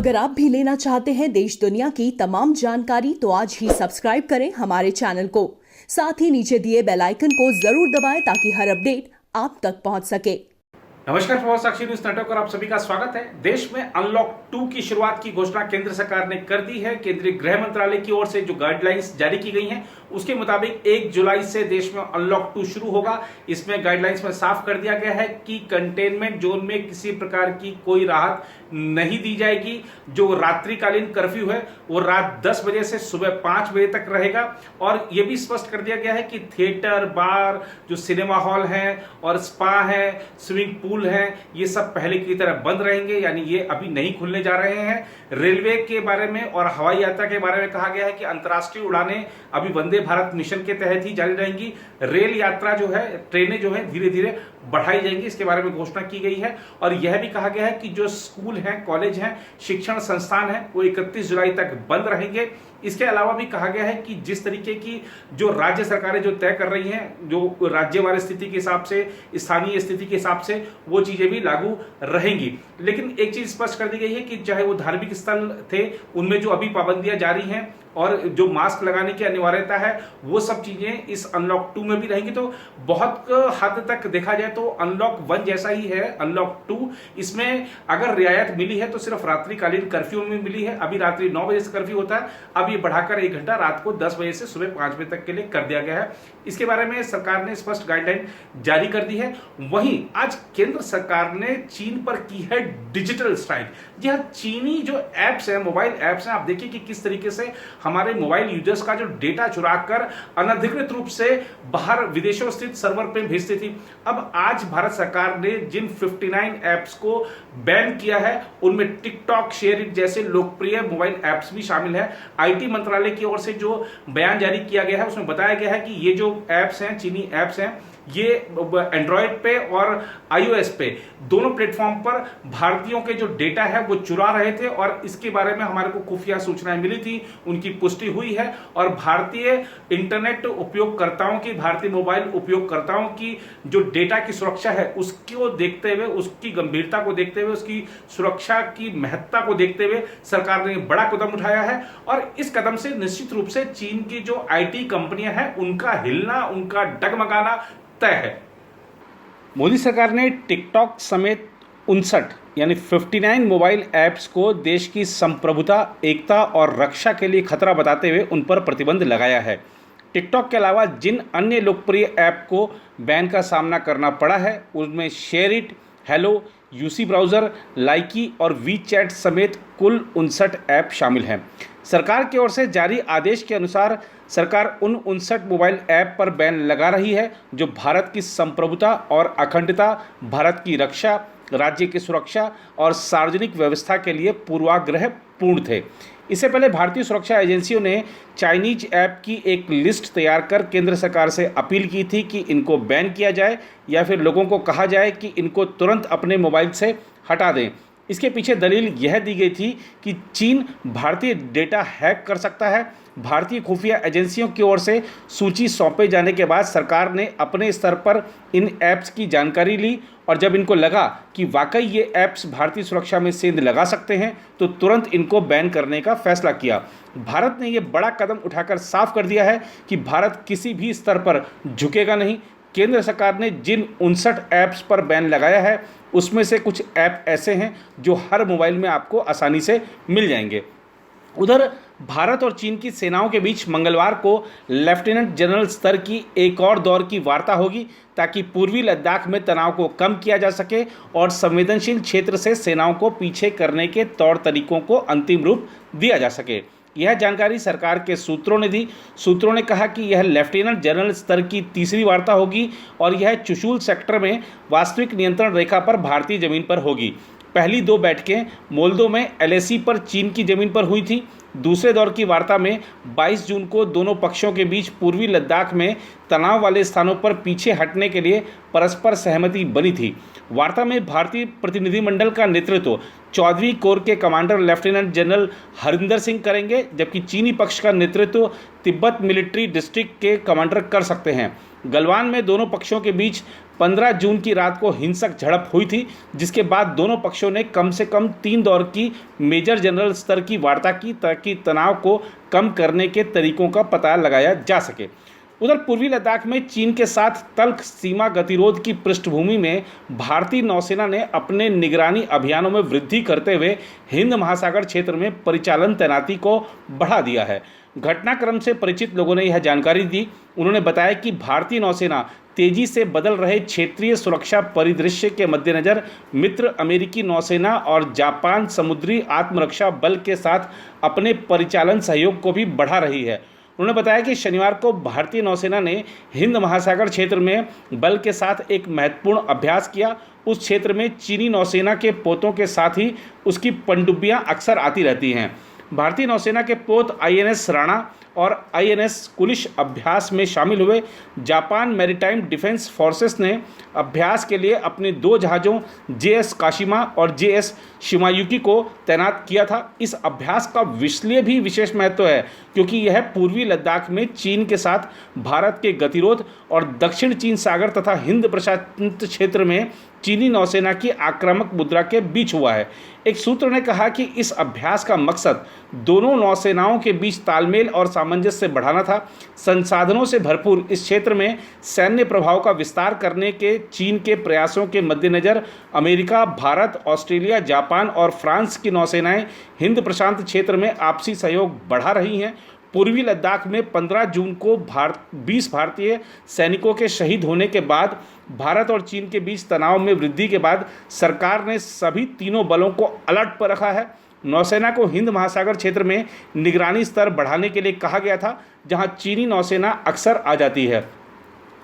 अगर आप भी लेना चाहते हैं देश दुनिया की तमाम जानकारी तो आज ही सब्सक्राइब करें हमारे चैनल को। साथ ही नीचे दिए बेल आइकन को जरूर दबाएं ताकि हर अपडेट आप तक पहुंच सके। नमस्कार, प्रभाव साक्षी न्यूज नेटवर्क और आप सभी का स्वागत है। देश में अनलॉक 2 की शुरुआत की घोषणा केंद्र सरकार ने कर दी है। केंद्रीय गृह मंत्रालय की ओर से जो गाइडलाइंस जारी की गई हैं उसके मुताबिक 1 जुलाई से देश में अनलॉक 2 शुरू होगा। इसमें गाइडलाइंस में साफ कर दिया गया है कि कंटेनमेंट जोन में किसी प्रकार की कोई राहत नहीं दी जाएगी। जो रात्रिकालीन कर्फ्यू है वो रात 10 बजे से सुबह 5 बजे तक रहेगा। और यह भी स्पष्ट कर दिया गया है कि थिएटर, बार, जो सिनेमा हॉल हैं और स्पा है, स्विमिंग पूल हैं, ये सब पहले की तरह बंद रहेंगे, यानी ये अभी नहीं खुलने जा रहे हैं। रेलवे के बारे में और हवाई यात्रा के बारे में कहा गया है कि अंतर्राष्ट्रीय उड़ानें अभी वंदे भारत मिशन के तहत ही जारी रहेंगी। रेल यात्रा जो है, ट्रेनें जो है धीरे धीरे बढ़ाई जाएंगी, इसके बारे में घोषणा की गई है। और यह भी कहा गया है कि जो स्कूल हैं, कॉलेज हैं, शिक्षण संस्थान हैं, वो 31 जुलाई तक बंद रहेंगे। इसके अलावा भी कहा गया है कि जिस तरीके की जो राज्य सरकारें जो तय कर रही हैं, जो राज्यवार स्थिति के हिसाब से, स्थानीय स्थिति के हिसाब से, वो चीजें भी लागू रहेंगी। लेकिन एक चीज स्पष्ट कर दी गई है कि चाहे वो धार्मिक स्थल थे, उनमें जो अभी पाबंदियां जारी हैं और जो मास्क लगाने की अनिवार्यता है, वो सब चीजें इस अनलॉक 2 में भी रहेंगी। तो बहुत हद तक देखा जाए तो अनलॉक 1 जैसा ही है अनलॉक 2। इसमें अगर रियायत मिली है तो सिर्फ रात्रिकालीन कर्फ्यू में मिली है। अभी रात्रि 9 बजे से कर्फ्यू होता है, अब ये बढ़ाकर 1 घंटा रात को 10 बजे से सुबह 5 बजे तक के लिए कर दिया गया है। इसके बारे में सरकार ने स्पष्ट गाइडलाइन जारी कर दी है। वहीं आज केंद्र सरकार ने चीन पर की है डिजिटल स्ट्राइक। जी हाँ, चीनी जो एप्स है, मोबाइल एप्स हैं, आप देखिए कि किस तरीके से हमारे मोबाइल यूजर्स का जो डेटा चुराकर अनधिकृत रूप से बाहर विदेशों स्थित सर्वर पे भेजती थी। अब आज भारत सरकार ने जिन 59 एप्स को बैन किया है उनमें टिकटॉक, शेयरइट जैसे लोकप्रिय मोबाइल एप्स भी शामिल है। आईटी मंत्रालय की ओर से जो बयान जारी किया गया है उसमें बताया गया है कि ये जो एप्स हैं, चीनी एप्स हैं, ये एंड्रॉयड पे और आईओएस पे दोनों प्लेटफॉर्म पर भारतीयों के जो डेटा है वो चुरा रहे थे। और इसके बारे में हमारे को खुफिया सूचनाएं मिली थी, उनकी पुष्टि हुई है। और भारतीय इंटरनेट उपयोगकर्ताओं की, भारतीय मोबाइल उपयोगकर्ताओं की जो डेटा की सुरक्षा है उसको देखते हुए, उसकी गंभीरता को देखते हुए, उसकी सुरक्षा की महत्ता को देखते हुए सरकार ने बड़ा कदम उठाया है। और इस कदम से निश्चित रूप से चीन की जो आईटी कंपनियां हैं उनका हिलना, उनका डगमगाना तय है। मोदी सरकार ने टिकटॉक समेत 59 यानी 59 मोबाइल ऐप्स को देश की संप्रभुता, एकता और रक्षा के लिए खतरा बताते हुए उन पर प्रतिबंध लगाया है। टिकटॉक के अलावा जिन अन्य लोकप्रिय ऐप को बैन का सामना करना पड़ा है उनमें शेयरइट, हेलो, यूसी ब्राउज़र, लाइकी और वी चैट समेत कुल 59 ऐप शामिल हैं। सरकार की ओर से जारी आदेश के अनुसार सरकार उन 59 मोबाइल ऐप पर बैन लगा रही है जो भारत की संप्रभुता और अखंडता, भारत की रक्षा, राज्य की सुरक्षा और सार्वजनिक व्यवस्था के लिए पूर्वाग्रह पूर्ण थे। इससे पहले भारतीय सुरक्षा एजेंसियों ने चाइनीज ऐप की एक लिस्ट तैयार कर केंद्र सरकार से अपील की थी कि इनको बैन किया जाए या फिर लोगों को कहा जाए कि इनको तुरंत अपने मोबाइल से हटा दें। इसके पीछे दलील यह दी गई थी कि चीन भारतीय डेटा हैक कर सकता है। भारतीय खुफिया एजेंसियों की ओर से सूची सौंपे जाने के बाद सरकार ने अपने स्तर पर इन ऐप्स की जानकारी ली और जब इनको लगा कि वाकई ये ऐप्स भारतीय सुरक्षा में सेंध लगा सकते हैं तो तुरंत इनको बैन करने का फैसला किया। भारत ने ये बड़ा कदम उठाकर साफ कर दिया है कि भारत किसी भी स्तर पर झुकेगा नहीं। केंद्र सरकार ने जिन 59 ऐप्स पर बैन लगाया है उसमें से कुछ ऐप ऐसे हैं जो हर मोबाइल में आपको आसानी से मिल जाएंगे। उधर भारत और चीन की सेनाओं के बीच मंगलवार को लेफ्टिनेंट जनरल स्तर की एक और दौर की वार्ता होगी ताकि पूर्वी लद्दाख में तनाव को कम किया जा सके और संवेदनशील क्षेत्र से सेनाओं को पीछे करने के तौर तरीकों को अंतिम रूप दिया जा सके। यह जानकारी सरकार के सूत्रों ने दी। सूत्रों ने कहा कि यह लेफ्टिनेंट जनरल स्तर की तीसरी वार्ता होगी और यह चुशूल सेक्टर में वास्तविक नियंत्रण रेखा पर भारतीय जमीन पर होगी। पहली 2 बैठकें मोल्दो में एलएसी पर चीन की जमीन पर हुई थी। दूसरे दौर की वार्ता में 22 जून को दोनों पक्षों के बीच पूर्वी लद्दाख में तनाव वाले स्थानों पर पीछे हटने के लिए परस्पर सहमति बनी थी। वार्ता में भारतीय प्रतिनिधिमंडल का नेतृत्व 14वीं कोर के commander lieutenant general Harinder Singh करेंगे, जबकि चीनी पक्ष का नेतृत्व तिब्बत मिलिट्री डिस्ट्रिक्ट के कमांडर कर सकते हैं। गलवान में दोनों पक्षों के बीच 15 जून की रात को हिंसक झड़प हुई थी, जिसके बाद दोनों पक्षों ने कम से कम 3 दौर की मेजर जनरल स्तर की वार्ता की ताकि तनाव को कम करने के तरीकों का पता लगाया जा सके। उधर पूर्वी लद्दाख में चीन के साथ तल्ख सीमा गतिरोध की पृष्ठभूमि में भारतीय नौसेना ने अपने निगरानी अभियानों में वृद्धि करते हुए हिंद महासागर क्षेत्र में परिचालन तैनाती को बढ़ा दिया है। घटनाक्रम से परिचित लोगों ने यह जानकारी दी। उन्होंने बताया कि भारतीय नौसेना तेजी से बदल रहे क्षेत्रीय सुरक्षा परिदृश्य के मद्देनज़र मित्र अमेरिकी नौसेना और जापान समुद्री आत्मरक्षा बल के साथ अपने परिचालन सहयोग को भी बढ़ा रही है। उन्होंने बताया कि शनिवार को भारतीय नौसेना ने हिंद महासागर क्षेत्र में बल के साथ एक महत्वपूर्ण अभ्यास किया। उस क्षेत्र में चीनी नौसेना के पोतों के साथ ही उसकी पनडुब्बियां अक्सर आती रहती हैं। भारतीय नौसेना के पोत INS राणा और INS कुलिश अभ्यास में शामिल हुए। जापान मैरीटाइम डिफेंस फोर्सेस ने अभ्यास के लिए अपने 2 जहाज़ों JS काशिमा और JS शिमायुकी को तैनात किया था। इस अभ्यास का इसलिए भी विशेष महत्व है क्योंकि यह पूर्वी लद्दाख में चीन के साथ भारत के गतिरोध और दक्षिण चीन सागर तथा हिंद प्रशांत क्षेत्र में चीनी नौसेना की आक्रामक मुद्रा के बीच हुआ है। एक सूत्र ने कहा कि इस अभ्यास का मकसद दोनों नौसेनाओं के बीच तालमेल और सामंजस्य बढ़ाना था। संसाधनों से भरपूर इस क्षेत्र में सैन्य प्रभाव का विस्तार करने के चीन के प्रयासों के मद्देनज़र अमेरिका, भारत, ऑस्ट्रेलिया, जापान और फ्रांस की नौसेनाएं हिंद प्रशांत क्षेत्र में आपसी सहयोग बढ़ा रही हैं। पूर्वी लद्दाख में 15 जून को 20 भारतीय सैनिकों के शहीद होने के बाद भारत और चीन के बीच तनाव में वृद्धि के बाद सरकार ने सभी तीनों बलों को अलर्ट पर रखा है। नौसेना को हिंद महासागर क्षेत्र में निगरानी स्तर बढ़ाने के लिए कहा गया था, जहां चीनी नौसेना अक्सर आ जाती है।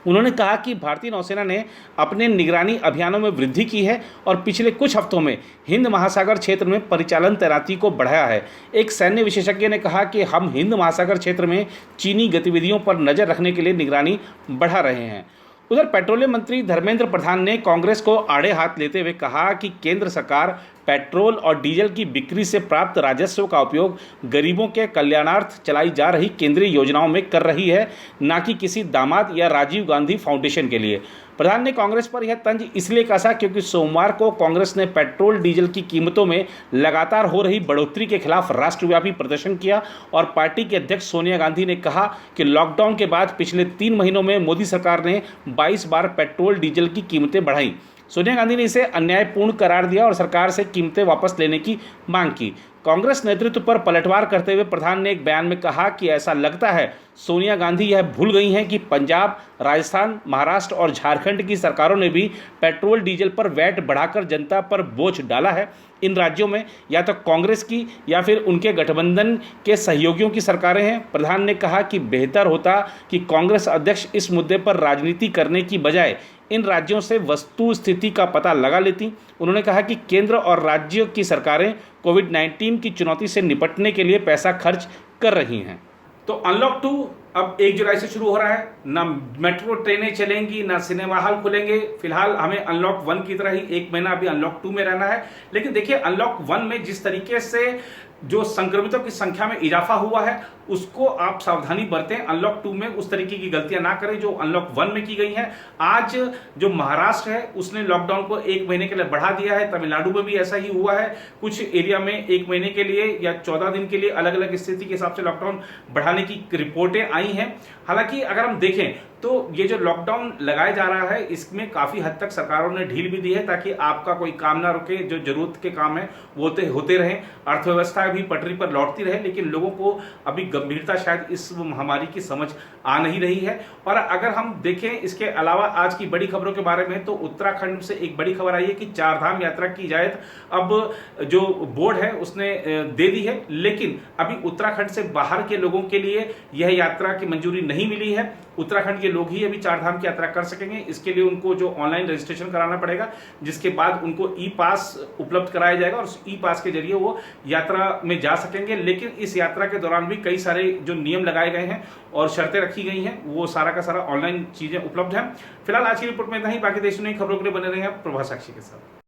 उन्होंने कहा कि भारतीय नौसेना ने अपने निगरानी अभियानों में वृद्धि की है और पिछले कुछ हफ्तों में हिंद महासागर क्षेत्र में परिचालन तैनाती को बढ़ाया है। एक सैन्य विशेषज्ञ ने कहा कि हम हिंद महासागर क्षेत्र में चीनी गतिविधियों पर नज़र रखने के लिए निगरानी बढ़ा रहे हैं। उधर पेट्रोलियम मंत्री धर्मेंद्र प्रधान ने कांग्रेस को आड़े हाथ लेते हुए कहा कि केंद्र सरकार पेट्रोल और डीजल की बिक्री से प्राप्त राजस्व का उपयोग गरीबों के कल्याणार्थ चलाई जा रही केंद्रीय योजनाओं में कर रही है, न कि किसी दामाद या राजीव गांधी फाउंडेशन के लिए। प्रधान ने कांग्रेस पर यह तंज इसलिए कसा क्योंकि सोमवार को कांग्रेस ने पेट्रोल डीजल की कीमतों में लगातार हो रही बढ़ोतरी के खिलाफ राष्ट्रव्यापी प्रदर्शन किया और पार्टी के अध्यक्ष सोनिया गांधी ने कहा कि लॉकडाउन के बाद पिछले 3 महीनों में मोदी सरकार ने 22 बार पेट्रोल डीजल की कीमतें बढ़ाई। सोनिया गांधी ने इसे अन्यायपूर्ण करार दिया और सरकार से कीमतें वापस लेने की मांग की। कांग्रेस नेतृत्व पर पलटवार करते हुए प्रधान ने एक बयान में कहा कि ऐसा लगता है सोनिया गांधी यह भूल गई हैं कि पंजाब, राजस्थान, महाराष्ट्र और झारखंड की सरकारों ने भी पेट्रोल डीजल पर वैट बढ़ाकर जनता पर बोझ डाला है। इन राज्यों में या तो कांग्रेस की या फिर उनके गठबंधन के सहयोगियों की सरकारें हैं। प्रधान ने कहा कि बेहतर होता कि कांग्रेस अध्यक्ष इस मुद्दे पर राजनीति करने की बजाय इन राज्यों से वस्तु स्थिति का पता लगा लेती। उन्होंने कहा कि केंद्र और राज्यों की सरकारें कोविड-19 की चुनौती से निपटने के लिए पैसा खर्च कर रही हैं। तो अनलॉक 2 अब 1 जुलाई से शुरू हो रहा है। ना मेट्रो ट्रेनें चलेंगी, ना सिनेमा हॉल खुलेंगे। फिलहाल हमें अनलॉक 1 की तरह ही 1 महीना अभी अनलॉक 2 में रहना है। लेकिन देखिए, अनलॉक 1 में जिस तरीके से जो संक्रमितों की संख्या में इजाफा हुआ है उसको आप सावधानी बरतें। अनलॉक 2 में उस तरीके की गलतियां ना करें जो अनलॉक 1 में की गई हैं। आज जो महाराष्ट्र है उसने लॉकडाउन को 1 महीने के लिए बढ़ा दिया है। तमिलनाडु में भी ऐसा ही हुआ है। कुछ एरिया में 1 महीने के लिए या 14 दिन के लिए अलग अलग स्थिति के हिसाब से लॉकडाउन बढ़ाने की रिपोर्टें आई हैं। हालांकि अगर हम देखें तो ये जो लॉकडाउन लगाया जा रहा है इसमें काफी हद तक सरकारों ने ढील भी दी है ताकि आपका कोई काम ना रुके। जो जरूरत के काम है वो होते रहें, अर्थव्यवस्था भी पटरी पर लौटती रहे। लेकिन लोगों को अभी गंभीरता शायद इस महामारी की समझ आ नहीं रही है। और अगर हम देखें इसके अलावा आज की बड़ी खबरों के बारे में तो उत्तराखंड से एक बड़ी खबर आई है कि 4 धाम यात्रा की इजाजत अब जो बोर्ड है उसने दे दी है। लेकिन अभी उत्तराखंड से बाहर के लोगों के लिए यह यात्रा की मंजूरी नहीं मिली है। उत्तराखंड के लोग ही अभी चारधाम की यात्रा कर सकेंगे। इसके लिए उनको जो ऑनलाइन रजिस्ट्रेशन कराना पड़ेगा, जिसके बाद उनको ई पास उपलब्ध कराया जाएगा और उस ई पास के जरिए वो यात्रा में जा सकेंगे। लेकिन इस यात्रा के दौरान भी कई सारे जो नियम लगाए गए हैं और शर्तें रखी गई हैं, वो सारा का सारा ऑनलाइन चीजें उपलब्ध हैं। फिलहाल आज की रिपोर्ट में इतना ही। बाकी देश में खबरों के लिए बने रहे हैं प्रभात साक्षी के साथ।